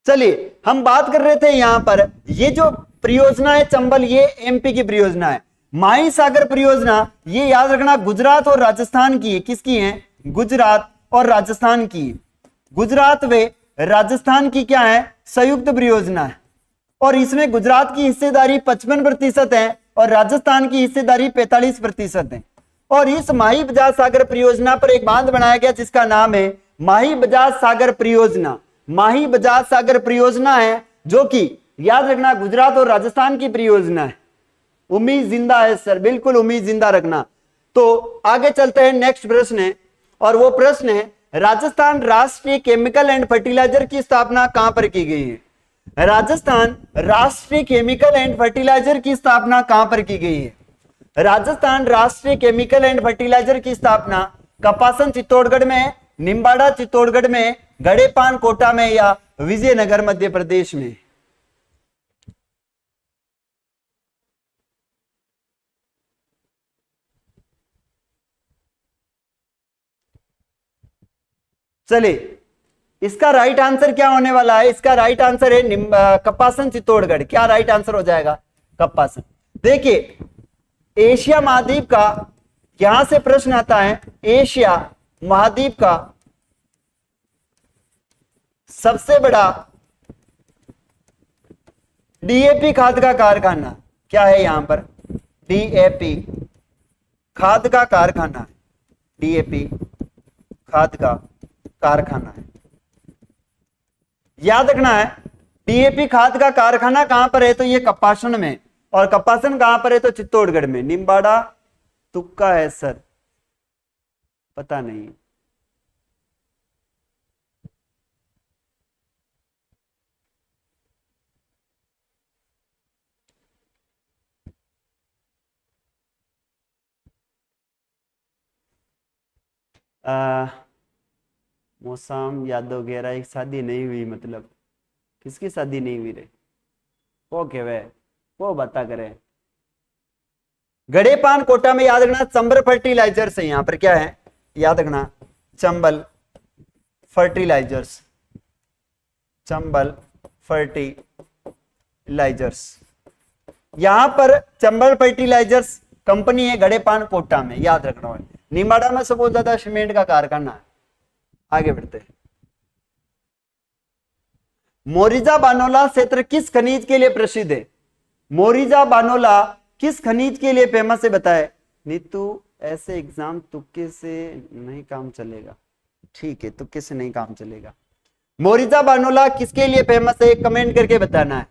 चलिए हम बात कर रहे थे यहां पर, ये जो परियोजना है चंबल, ये एमपी की परियोजना है। माही सागर परियोजना, ये याद रखना गुजरात और राजस्थान की है। किसकी है? गुजरात और राजस्थान की। गुजरात व राजस्थान की क्या है? संयुक्त परियोजना है। और इसमें गुजरात की हिस्सेदारी 55% है और राजस्थान की हिस्सेदारी 45% है। और इस माही बजाज सागर परियोजना पर एक बांध बनाया गया जिसका नाम है माही बजाज सागर परियोजना। माही बजाज सागर परियोजना है जो कि याद रखना गुजरात और राजस्थान की परियोजना है। उम्मीद जिंदा है सर, बिल्कुल उम्मीद जिंदा रखना। तो आगे चलते हैं, नेक्स्ट प्रश्न है और वो प्रश्न है राजस्थान राष्ट्रीय केमिकल एंड फर्टिलाइजर की स्थापना कहां पर की गई है? राजस्थान राष्ट्रीय केमिकल एंड फर्टिलाइजर की स्थापना कहां पर की गई है? राजस्थान राष्ट्रीय केमिकल एंड फर्टिलाइजर की स्थापना कपासन चित्तौड़गढ़ में, निम्बाड़ा चित्तौड़गढ़ में, गड़ेपान कोटा में या विजयनगर मध्य प्रदेश में? चलिए इसका राइट आंसर क्या होने वाला है? इसका राइट आंसर है कपासन चित्तौड़गढ़। क्या राइट आंसर हो जाएगा? कपासन। देखिए एशिया महाद्वीप का यहां से प्रश्न आता है, एशिया महाद्वीप का सबसे बड़ा डीएपी खाद का कारखाना क्या है? यहां पर डीएपी खाद का कारखाना है। डीएपी खाद का कारखाना है, याद रखना है। डीएपी खाद का कारखाना कहां पर है? तो ये कपासन में। और कपासन कहां पर है? तो चित्तौड़गढ़ में। निम्बाड़ा तुक्का है सर, पता नहीं। मौसम यादव वगैरह एक शादी नहीं हुई, मतलब किसकी शादी नहीं हुई रे? वो कहवे वो बता करे। गड़ेपान कोटा में याद रखना चंबल फर्टिलाइजर्स है। यहां पर क्या है? याद रखना चंबल फर्टिलाइजर्स। चंबल फर्टिलाइजर्स, यहां पर चंबल फर्टिलाइजर्स कंपनी है गड़ेपान कोटा में, याद रखना है। निम्बाड़ा में सबसे ज्यादा सीमेंट का कारखाना है। आगे बढ़ते हैं। मोरिजा बानोला क्षेत्र किस खनिज के लिए प्रसिद्ध है? मोरिजा बानोला किस खनिज के लिए फेमस है? बताए नीतू। ऐसे एग्जाम तुक्के से नहीं काम चलेगा। ठीक है, तुक्के से नहीं काम चलेगा। मोरिजा बानोला किसके लिए फेमस है? कमेंट करके बताना है।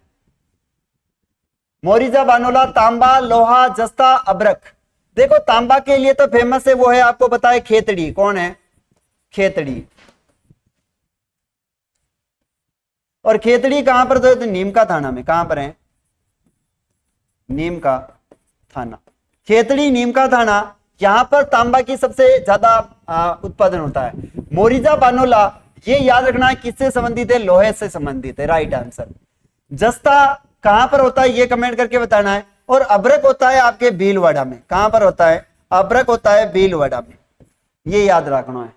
मोरिजा बानोला तांबा, लोहा, जस्ता, अब्रक। देखो तांबा के लिए तो फेमस है, वो है आपको बताए खेतड़ी। कौन है? खेतड़ी। और खेतड़ी कहां पर? तो नीम का थाना में। कहां पर है? नीम का थाना। खेतड़ी नीम का थाना, यहां पर तांबा की सबसे ज्यादा उत्पादन होता है। मोरिजा बानोला ये याद रखना है किससे संबंधित है? लोहे से संबंधित है, राइट आंसर। जस्ता कहां पर होता है? ये कमेंट करके बताना है। और अब्रक होता है आपके भीलवाड़ा में। कहां पर होता है? अब्रक होता है भीलवाड़ा में, ये याद रखना है।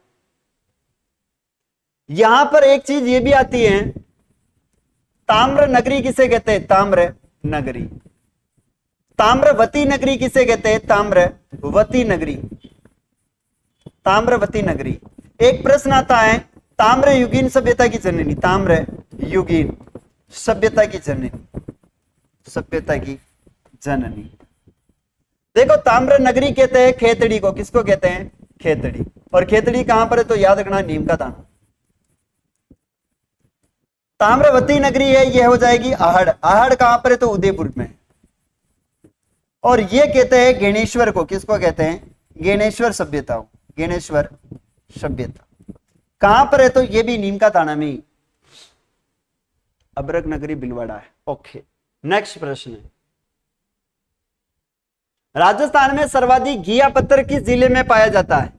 यहां पर एक चीज ये भी आती है, ताम्र नगरी किसे कहते हैं? ताम्र नगरी। ताम्रवती नगरी किसे कहते हैं? ताम्रवती नगरी। ताम्रवती नगरी। एक प्रश्न आता है, ताम्र युगीन सभ्यता की जननी। ताम्र युगीन सभ्यता की जननी, सभ्यता की जननी। देखो ताम्र नगरी कहते हैं खेतड़ी को। किसको कहते हैं? खेतड़ी। और खेतड़ी कहां पर है? तो याद रखना नीम का थाना। ताम्रवती नगरी है, यह हो जाएगी आहड़। आहड़ कहां पर है? तो उदयपुर में। और ये कहते हैं गेणेश्वर को। किसको कहते हैं? गेणेश्वर सभ्यता। गेणेश्वर सभ्यता कहां पर है? तो ये भी नीम का थाना में ही। अब्रक नगरी भिलवाड़ा है। ओके, नेक्स्ट प्रश्न है, राजस्थान में सर्वाधिक घिया पत्थर किस जिले में पाया जाता है?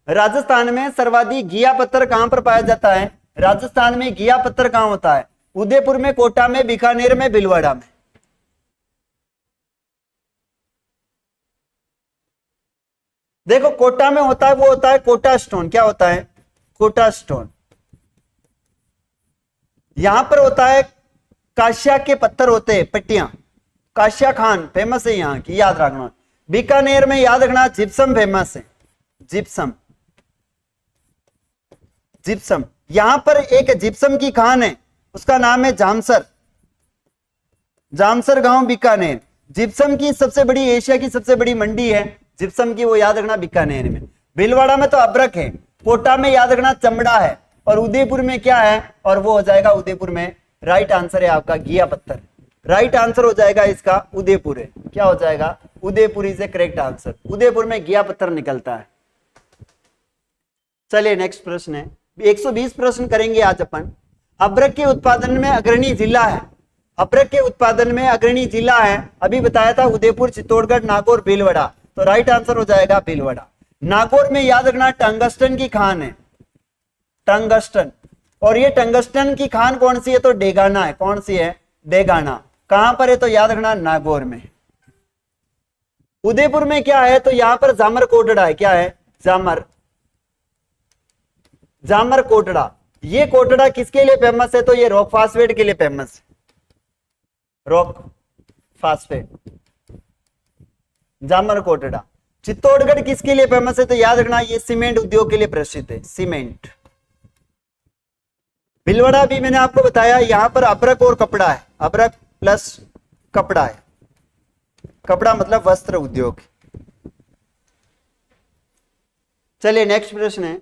राजस्थान में सर्वाधिक घिया पत्थर कहां पर पाया जाता है? राजस्थान में घिया पत्थर कहां होता है? उदयपुर में, कोटा में, बीकानेर में, भिलवाड़ा में? देखो कोटा में होता है, वो होता है कोटा स्टोन। क्या होता है? कोटा स्टोन। यहां पर होता है काश्या के पत्थर होते हैं, पट्टियां, काश्या खान फेमस है यहाँ की, याद रखना। बीकानेर में याद रखना जिप्सम फेमस है, जिप्सम, जिप्सम। यहां पर एक जिप्सम की खान है, उसका नाम है जामसर, जामसर गांव बीकानेर। जिप्सम की सबसे बड़ी, एशिया की सबसे बड़ी मंडी है जिप्सम की, वो याद रखना बीकानेर में। भीलवाड़ा में तो अब्रक है, कोटा में याद रखना चमड़ा है, और उदयपुर में क्या है, और वो हो जाएगा उदयपुर में, राइट आंसर है आपका घिया पत्थर, राइट आंसर हो जाएगा इसका उदयपुर है। क्या हो जाएगा, Udaipur is a correct answer, Udaipur में घिया पत्थर निकलता है। चलिए नेक्स्ट प्रश्न है, 120 प्रश्न करेंगे आज अपन। अब्रक के उत्पादन में अग्रणी जिला है, अब्रक के उत्पादन में अग्रणी जिला है, अभी बताया था उदयपुर, चित्तौड़गढ़, नागौर, भीलवाड़ा, तो राइट आंसर हो जाएगा भीलवाड़ा। नागौर में याद रखना टंगस्टन की खान है, टंगस्टन, और ये टंगस्टन की खान कौन सी है, तो डेगाना है, कौन सी है, डेगाना। कहां पर है, तो याद रखना नागौर में। उदयपुर में क्या है, तो यहां पर जामर कोटड़ा है, क्या है, जामर, जामर कोटड़ा। ये कोटड़ा किसके लिए फेमस है, तो ये रॉक फास्फेट के लिए फेमस है, रॉक फास्फेट, जामर कोटड़ा। चित्तौड़गढ़ किसके लिए फेमस है, तो याद रखना ये सीमेंट उद्योग के लिए प्रसिद्ध है, सीमेंट। भीलवाड़ा भी मैंने आपको बताया, यहां पर अब्रक और कपड़ा है, अब्रक प्लस कपड़ा है, कपड़ा मतलब वस्त्र उद्योग। चलिए नेक्स्ट प्रश्न है,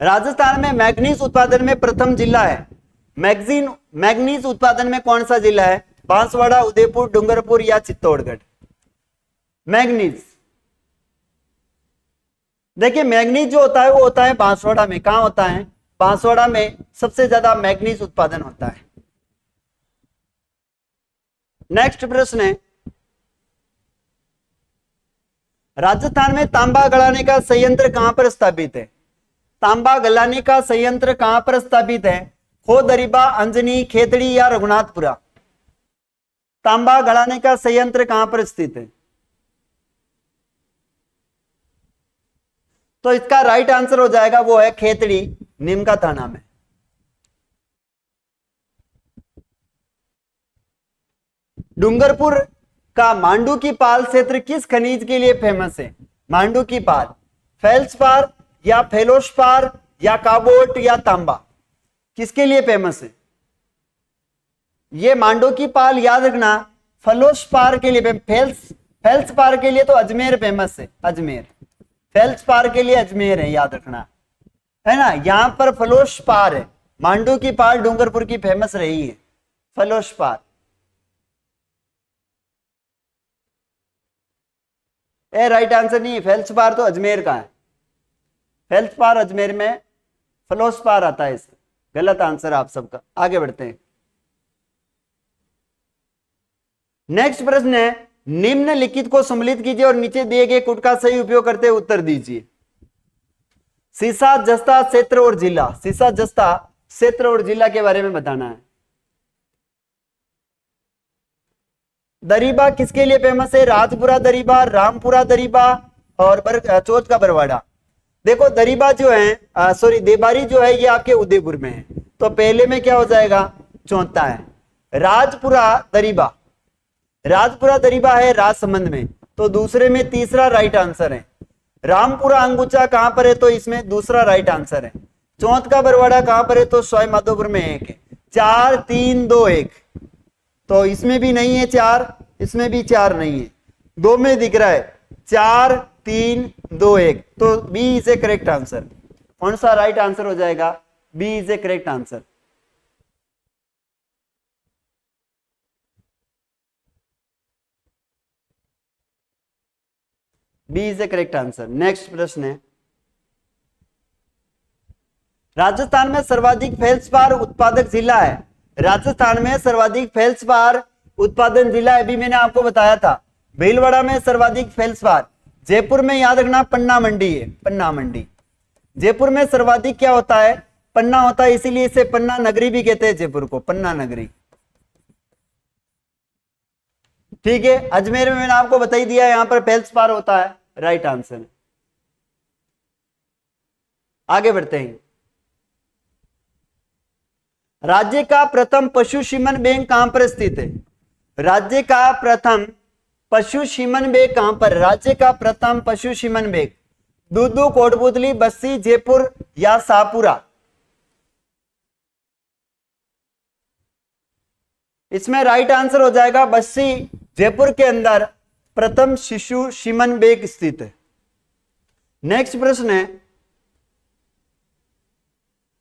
राजस्थान में मैग्नीज उत्पादन में प्रथम जिला है, मैग्नीज उत्पादन में कौन सा जिला है, बांसवाड़ा, उदयपुर, डूंगरपुर या चित्तौड़गढ़। मैग्नीज, देखिए मैग्नीज जो होता है वो होता है बांसवाड़ा में। कहां होता है, बांसवाड़ा में सबसे ज्यादा मैग्नीज उत्पादन होता है। नेक्स्ट प्रश्न है, राजस्थान में तांबा गलाने का संयंत्र कहां पर स्थापित है, तांबा गलाने का संयंत्र कहां पर स्थापित है, खोदरीबा, अंजनी, खेतड़ी या रघुनाथपुरा। तांबा गलाने का संयंत्र कहां पर स्थित है, तो इसका राइट आंसर हो जाएगा वो है खेतड़ी, नीमका थाना में। डूंगरपुर का मांडू की पाल क्षेत्र किस खनिज के लिए फेमस है, मांडू की पाल, फेल्सपार या फेलोस्पार या काबोट या तांबा, किसके लिए फेमस है। ये मांडू की पाल याद रखना फेलोस्पार के लिए, फेल्सपार के लिए तो अजमेर फेमस है, अजमेर, फेल्सपार के लिए अजमेर है, याद रखना है ना। यहां पर फलोस्पार है, मांडू की पाल डूंगरपुर की फेमस रही है, फलोस्पार। राइट आंसर नहीं है, फेल्सपार तो अजमेर का है, फेल्सपार अजमेर में, फलोस्पार आता है इसका, गलत आंसर आप सबका। आगे बढ़ते हैं, नेक्स्ट प्रश्न है, निम्नलिखित को सम्मिलित कीजिए और नीचे दिए गए कुट का सही उपयोग करते हुए उत्तर दीजिए। सीसा, जस्ता, क्षेत्र और जिला, सीसा, जस्ता, क्षेत्र और जिला के बारे में बताना है। दरीबा किसके लिए फेमस है, राजपुरा दरीबा, रामपुरा दरीबा और चौथ का बरवाड़ा। देखो दरीबा जो है, सॉरी देबारी जो है, ये आपके उदयपुर में है, तो पहले में क्या हो जाएगा, चौथा है। राजपुरा दरीबा, राजपुरा दरीबा है राजसमंद में, तो दूसरे में तीसरा राइट आंसर है। रामपुरा अंगुचा कहां पर है, तो इसमें दूसरा राइट आंसर है। चौथ का बरवाड़ा कहां पर है, तो सवाई माधोपुर में एक है। 4 3 2 1, तो इसमें भी नहीं है 4, इसमें भी 4 नहीं है, 2 में दिख रहा है 4 3 2 1, तो B is a correct answer. कौन सा राइट आंसर हो जाएगा, B is a correct answer. B is a correct answer. Next प्रश्न है, राजस्थान में सर्वाधिक फेल्सपार उत्पादक जिला है, राजस्थान में सर्वाधिक फेल्सपार उत्पादन जिला है, अभी मैंने आपको बताया था। भीलवाड़ा में सर्वाधिक फेल्सपार, जयपुर में याद रखना पन्ना मंडी है, पन्ना मंडी। जयपुर में सर्वाधिक क्या होता है, पन्ना होता है, इसीलिए इसे पन्ना नगरी भी कहते हैं, जयपुर को पन्ना नगरी। ठीक है, अजमेर में मैंने आपको बता ही दिया, यहां पर फेल्सपार होता है, राइट आंसर। आगे बढ़ते हैं, राज्य का प्रथम पशु सीमन बैंक कहां पर स्थित है? राज्य का प्रथम पशु सीमन बैंक कहां पर? राज्य का प्रथम पशु सीमन बैंक दूदू, कोटपुतली, बस्सी, जयपुर या शाहपुरा? इसमें राइट आंसर हो जाएगा बस्सी, जयपुर के अंदर प्रथम शिशु सीमन बैंक स्थित है। नेक्स्ट प्रश्न है,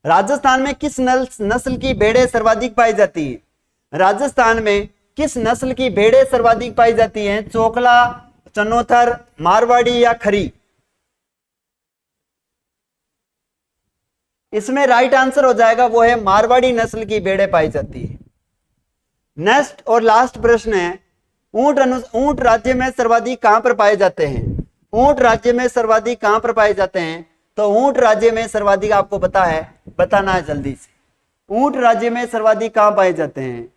राजस्थान में किस नस्ल की भेड़ें सर्वाधिक पाई जाती है? राजस्थान में किस नस्ल की भेड़ें सर्वाधिक पाई जाती हैं? चोकला, चनोथर, मारवाड़ी या खरी? इसमें राइट आंसर हो जाएगा वो है मारवाड़ी नस्ल की भेड़ें पाई जाती है। नेक्स्ट और लास्ट प्रश्न है, ऊंट राज्य में सर्वाधिक कहां पर पाए जाते हैं? ऊंट राज्य में सर्वाधिक कहां पर पाए जाते हैं? तो ऊंट राज्य में सर्वाधिक आपको पता है, बताना है जल्दी से। ऊंट राज्य में सर्वाधिक कहां पाए जाते हैं?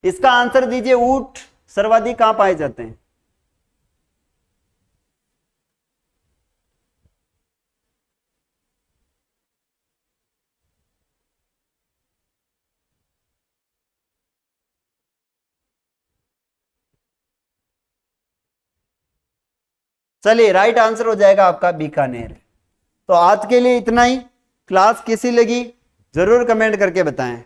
इसका आंसर दीजिए, ऊंट सर्वाधिक कहां पाए जाते हैं? चलिए, राइट आंसर हो जाएगा आपका बीकानेर। तो आज के लिए इतना ही। क्लास कैसी लगी जरूर कमेंट करके बताएं।